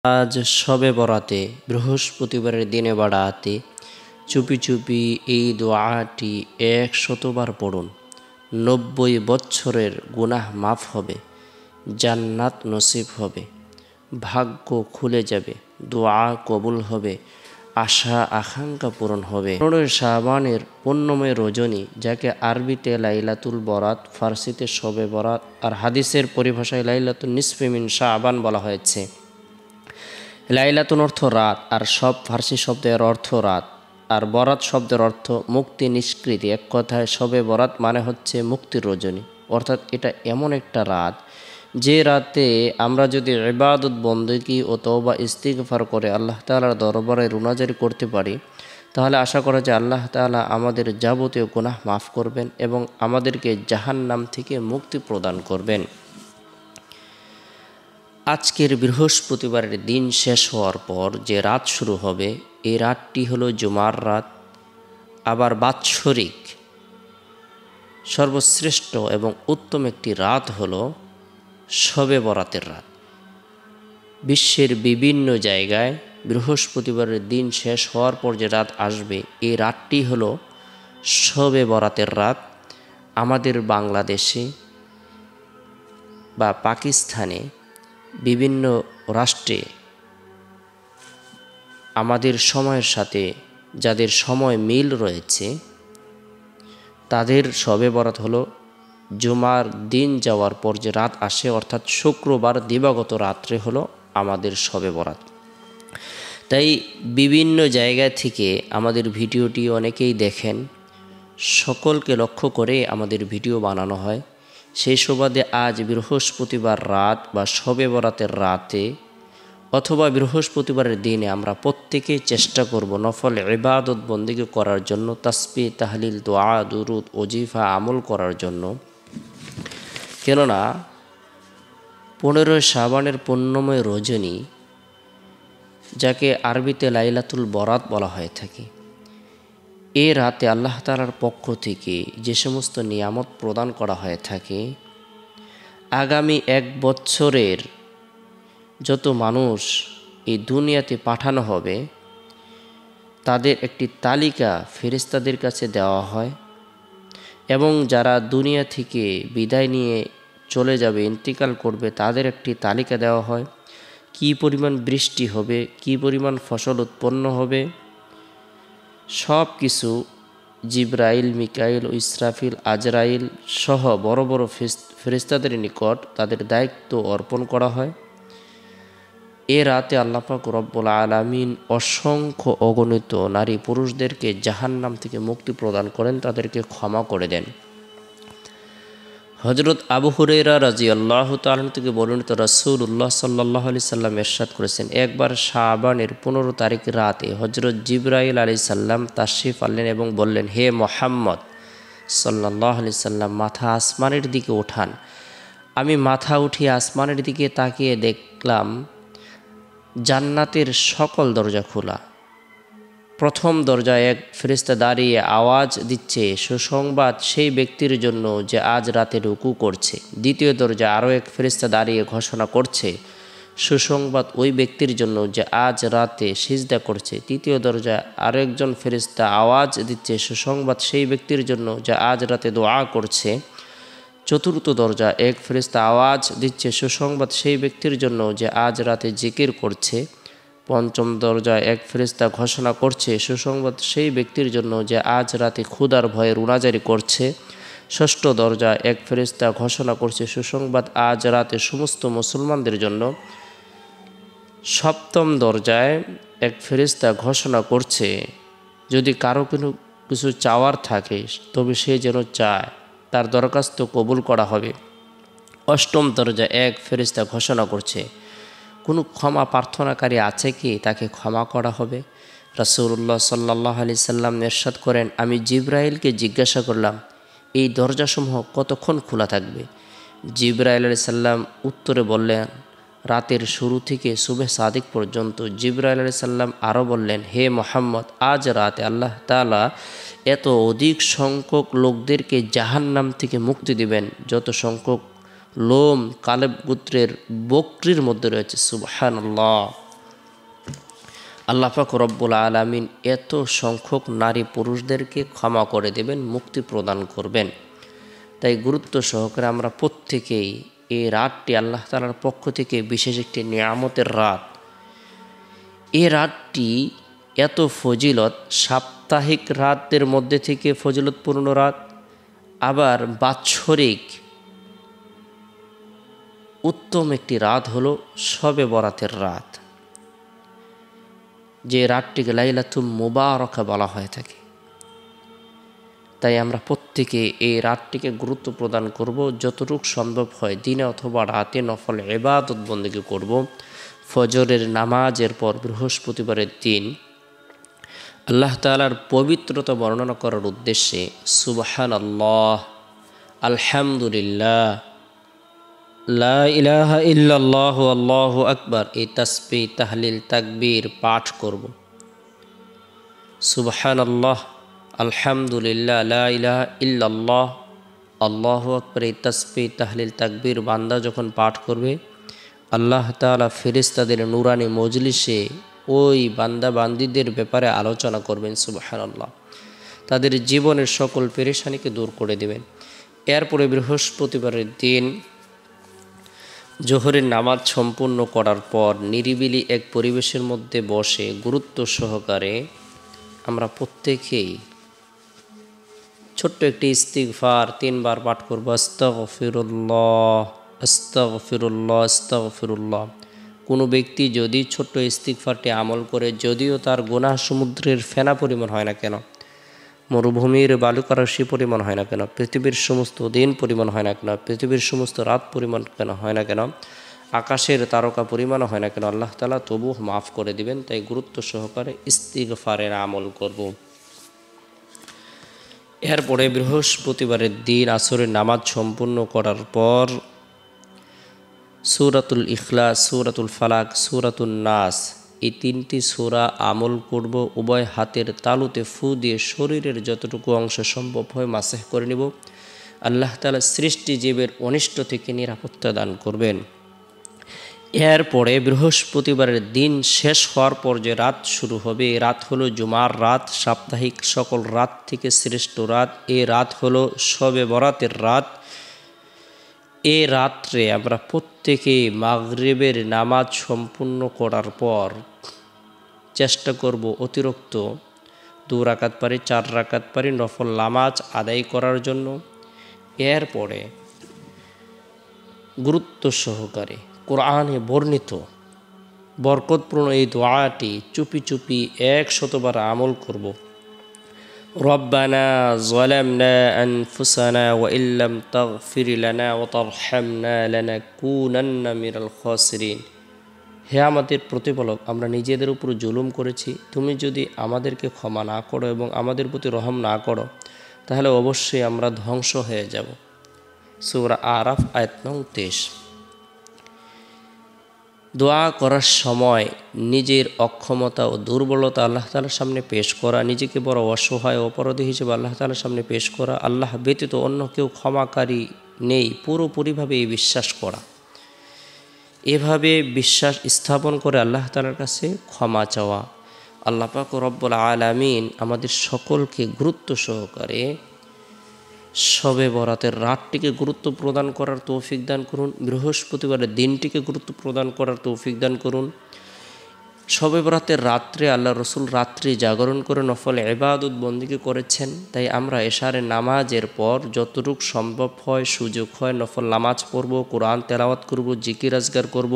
আজ শবে বরাতে বৃহস্পতিবারের দিনে বা রাতে চুপি চুপি এই দোয়াটি 100বার পড়ুন। 90 বছরের গুনাহ মাফ হবে, জান্নাত নসিব হবে, ভাগ্য খুলে যাবে, দোয়া কবুল হবে, আশা আকাঙ্ক্ষা পূরণ হবে। 15 শাবানের পুণ্যময় রজনী, যাকে আরবিতে লাইলাতুল বরাত, ফার্সিতে শবে বরাত আর হাদিসের পরিভাষায় লাইলাতুন নিসফি মিন শাবান বলা হয়েছে। লাইলাতুন অর্থ রাত, আর সব ফার্সি শব্দের অর্থ রাত, আর বরাত শব্দের অর্থ মুক্তি, নিষ্কৃতি। এক কথায় শবে বরাত মানে হচ্ছে মুক্তির রজনী, অর্থাৎ এটা এমন একটা রাত যে রাতে আমরা যদি ইবাদত বন্দেগী ও তওবা ইস্তিগফার করে আল্লাহ তাআলার দরবারে রুনাজারি করতে পারি, তাহলে আশা করা যায় আল্লাহ তাআলা আমাদের যাবতীয় গুনাহ মাফ করবেন এবং আমাদেরকে জাহান্নাম থেকে মুক্তি প্রদান করবেন। আজকের বৃহস্পতিবারের দিন শেষ হওয়ার পর যে রাত শুরু হবে, এই রাতটি হলো জুমার রাত। আবার বাৎসরিক সর্বশ্রেষ্ঠ এবং উত্তম একটি রাত হলো শবে বরাতের রাত। বিশ্বের বিভিন্ন জায়গায় বৃহস্পতিবারের দিন শেষ হওয়ার পর যে রাত আসবে, এই রাতটি হলো শবে বরাতের রাত। আমাদের বাংলাদেশে বা পাকিস্তানে, বিভিন্ন রাষ্ট্রে আমাদের সময়ের সাথে যাদের সময় মিল রয়েছে, তাদের শবে বরাত হলো জুমার দিন যাওয়ার পর যে রাত আসে, অর্থাৎ শুক্রবার দিবাগত রাত্রে হলো আমাদের শবে বরাত। তাই বিভিন্ন জায়গা থেকে আমাদের ভিডিওটি অনেকেই দেখেন, সকলকে লক্ষ্য করে আমাদের ভিডিও বানানো হয়। সেই সুবাদে আজ বৃহস্পতিবার রাত বা শবে বরাতের রাতে অথবা বৃহস্পতিবারের দিনে আমরা প্রত্যেকে চেষ্টা করব নফল ইবাদত বন্দেগী করার জন্য, তাসবিহ, তাহলিল, দোয়া, দুরুদ, ওজিফা আমল করার জন্য। কেননা 15 শাবানের পুণ্যময় রজনী, যাকে আরবিতে লাইলাতুল বরাত বলা হয়ে থাকে, এ রাতে আল্লাহ তাআলার পক্ষ থেকে যে সমস্ত নিয়ামত প্রদান করা হয়ে থাকে, আগামী 1 বছরের যত মানুষ এই দুনিয়াতে পাঠানো হবে, তাদের একটি তালিকা ফেরেশতাদের কাছে দেওয়া হয় এবং যারা দুনিয়া থেকে বিদায় নিয়ে চলে যাবে, ইন্তিকাল করবে, তাদের একটি তালিকা দেওয়া হয়। কী পরিমাণ বৃষ্টি হবে, কী পরিমাণ ফসল উৎপন্ন হবে, সব কিছু জিবরাইল, মিকাইল ও ইসরাফিল, আজরাইল সহ বড় বড় ফেরেশতাদের নিকট তাদের দায়িত্ব অর্পণ করা হয়। এ রাতে আল্লাহ পাক রব্বুল আলামিন অসংখ্য অগণিত নারী পুরুষদেরকে জাহান্নাম থেকে মুক্তি প্রদান করেন, তাদেরকে ক্ষমা করে দেন। হযরত আবু হুরায়রা রাদিয়াল্লাহু তাআলা থেকে বর্ণিত, রাসূলুল্লাহ সাল্লাল্লাহু আলাইহি সাল্লাম ইরশাদ করেছেন, একবার শাবানের 15 তারিখ রাতে হযরত জিবরাইল আলাইহিস সালাম তাশরিফ আনলেন এবং বললেন, হে মুহাম্মদ সাল্লাল্লাহু আলাইহি সাল্লাম, মাথা আসমানের দিকে ওঠান। আমি মাথা উঠিয়ে আসমানের দিকে তাকিয়ে দেখলাম জান্নাতের সকল দরজা খোলা। প্রথম দরজায় এক ফেরেশতা দাঁড়িয়ে আওয়াজ দিচ্ছে, সুসংবাদ সেই ব্যক্তির জন্য যে আজ রাতে রুকু করছে। দ্বিতীয় দরজায় আরও এক ফেরেশতা দাঁড়িয়ে ঘোষণা করছে, সুসংবাদ ওই ব্যক্তির জন্য যে আজ রাতে সিজদা করছে। তৃতীয় দরজায় আরও একজন ফেরেশতা আওয়াজ দিচ্ছে, সুসংবাদ সেই ব্যক্তির জন্য যে আজ রাতে দোয়া করছে। চতুর্থ দরজা এক ফেরেশতা আওয়াজ দিচ্ছে, সুসংবাদ সেই ব্যক্তির জন্য যে আজ রাতে জিকির করছে। পঞ্চম দরজায় এক ফেরেশতা ঘোষণা করছে, সুসংবাদ সেই ব্যক্তির জন্য যে আজ রাতে ক্ষুধার ভয়ে রুনাজারি করছে। ষষ্ঠ দরজায় এক ফেরেশতা ঘোষণা করছে, সুসংবাদ আজ রাতে সমস্ত মুসলমানদের জন্য। সপ্তম দরজায় এক ফেরেশতা ঘোষণা করছে, যদি কারো কিছু চাওয়ার থাকে তবে সে যেন চায়, তার দরখাস্ত কবুল করা হবে। অষ্টম দরজায় এক ফেরেশতা ঘোষণা করছে, কোনো ক্ষমা প্রার্থনাকারী আছে কি, তাকে ক্ষমা করা হবে। রাসূলুল্লাহ সাল্লাল্লাহু আলাইহি সাল্লাম ইরশাদ করেন, আমি জিবরাইলকে জিজ্ঞাসা করলাম, এই দরজাসমূহ কতক্ষণ খোলা থাকবে? জিবরাইল আলাইহিস সালাম উত্তরে বললেন, রাতের শুরু থেকে সুবহ সাদিক পর্যন্ত। জিবরাইল আলাইহিস সালাম আরও বললেন, হে মুহাম্মদ, আজ রাতে আল্লাহ তাআলা এত অধিক সংখ্যক লোকদেরকে জাহান্নাম থেকে মুক্তি দিবেন যত সংখ্যক লোম কালেব গোত্রের বকরির মধ্যে রয়েছে। সুবহানাল্লাহ। আল্লাহ পাক রব্বুল আলামিন এত সংখ্যক নারী পুরুষদেরকে ক্ষমা করে দেবেন, মুক্তি প্রদান করবেন। তাই গুরুত্ব সহকারে আমরা প্রত্যেকেই এই রাতটি আল্লাহ তাআলার পক্ষ থেকে বিশেষ একটি নিয়ামতের রাত। এই রাতটি এত ফজিলত, সাপ্তাহিক রাতের মধ্যে থেকে ফজিলতপূর্ণ রাত, আবার বাৎসরিক উত্তম একটি রাত হলো শবে বরাতের রাত, যে রাতটিকে লাইলাতুল মুবারাকা বলা হয়ে থাকে। তাই আমরা প্রত্যেকে এই রাতটিকে গুরুত্ব প্রদান করব, যতটুকু সম্ভব হয় দিনে অথবা রাতে নফল ইবাদত বন্দেগী করব। ফজরের নামাজের পর বৃহস্পতিবারের দিন আল্লাহ তাআলার পবিত্রতা বর্ণনা করার উদ্দেশ্যে সুবহানাল্লাহ, আলহামদুলিল্লাহ, লা ইলাহা ইল্লাল্লাহু আল্লাহু আকবার এই তাসবিহ, তাহলিল, তাকবীর পাঠ করব। সুবহানাল্লাহ, আলহামদুলিল্লাহ, লা ইলাহা ইল্লাল্লাহ, আল্লাহু আকবার এই তাসবিহ, তাহলিল, তাকবীর বান্দা যখন পাঠ করবে, আল্লাহ তাআলা ফেরেশতাদের নূরানি মজলিসে ওই বান্দা বান্দীদের ব্যাপারে আলোচনা করবেন। সুবহানাল্লাহ, তাদের জীবনের সকল পেরেশানিকে দূর করে দেবেন। এরপরে বৃহস্পতিবারের দিন জোহরের নামাজ সম্পূর্ণ করার পর নিরিবিলি এক পরিবেশের মধ্যে বসে গুরুত্ব সহকারে আমরা প্রত্যেকেই ছোট্ট একটি ইস্তিগফার 3 বার পাঠ করব। আস্তাগফিরুল্লাহ, আস্তাগফিরুল্লাহ, আস্তাগফিরুল্লাহ। কোনো ব্যক্তি যদি ছোট্ট ইস্তিগফারটি আমল করে, যদিও তার গুনাহ সমুদ্রের ফেনা পরিমাণ হয় না কেন, মরুভূমির বালুকারাশি পরিমাণ হয় না কেন, পৃথিবীর সমস্ত দিন পরিমাণ হয় না কেন, পৃথিবীর সমস্ত রাত পরিমাণ কেন হয় না কেন, আকাশের তারকা পরিমাণ হয় না কেন, আল্লাহ তাআলা তবু মাফ করে দিবেন। তাই গুরুত্ব সহকারে ইস্তিগফারের আমল করব। এরপরে বৃহস্পতিবারের দিন আসরের নামাজ সম্পূর্ণ করার পর সূরাতুল ইখলাস, সূরাতুল ফালাক, সূরাতুন নাস এই 3টি সূরা আমল করব। উভয় হাতের তালুতে ফু দিয়ে শরীরের যতটুকু অংশ সম্ভব হয় মাসহ করে নেব। আল্লাহ তাআলা সৃষ্টি জীবের অনিষ্ট থেকে নিরাপত্তা দান করবেন। এরপরে বৃহস্পতিবারের দিন শেষ হওয়ার পর যে রাত শুরু হবে, এই রাত হলো জুমার রাত, সাপ্তাহিক সকল রাত থেকে শ্রেষ্ঠ রাত। এই রাত হলো শবে বরাতের রাত। এই রাত্রে আমরা প্রত্যেকে মাগরিবের নামাজ সম্পূর্ণ করার পর চেষ্টা করব অতিরিক্ত 2 রাকাত পারি, 4 রাকাত পারি নফল নামাজ আদায় করার জন্য। এরপরে গুরুত্ব সহকারে কোরআনে বর্ণিত বরকতপূর্ণ এই দোয়াটি চুপি চুপি 100 বার আমল করব। রব্বানা যালামনা আনফুসানা ওয়া ইল্লাম তাগফির লানা ওয়া তারহামনা লানাকুনান্না মিনাল খাসিরিন। হে আমাদের প্রতিপালক, আমরা নিজেদের উপর জুলুম করেছি, তুমি যদি আমাদেরকে ক্ষমা না করো এবং আমাদের প্রতি রহম না করো, তাহলে অবশ্যই আমরা ধ্বংস হয়ে যাব। সূরা আরাফ আয়াত নং 23। দোয়া করার সময় নিজের অক্ষমতা ও দুর্বলতা আল্লাহ তাআলার সামনে পেশ করা, নিজেকে বড় অসহায় অপরাধী হিসেবে আল্লাহ তাআলার সামনে পেশ করা, আল্লাহ ব্যতীত অন্য কেউ ক্ষমাকারী নেই পুরোপুরিভাবে এই বিশ্বাস করা। এভাবে বিশ্বাস স্থাপন করে আল্লাহ তাআলার কাছে ক্ষমা চাওয়া। আল্লাহ পাক রব্বুল আলামিন আমাদের সকলকে গুরুত্ব সহকারে শবে বরাতের রাতটিকে গুরুত্ব প্রদান করার তৌফিক দান করুন। বৃহস্পতিবারের দিনটিকে গুরুত্ব প্রদান করার তৌফিক দান করুন। শবে বরাতের রাত্রে আল্লাহ রসুল রাত্রি জাগরণ করে নফল ইবাদত বন্দেগী করেছেন। তাই আমরা এশারের নামাজের পর যতটুকু সম্ভব হয়, সুযোগ হয়, নফল নামাজ পড়ব, কোরআন তেলাওয়াত করব, জিকির আজগার করব,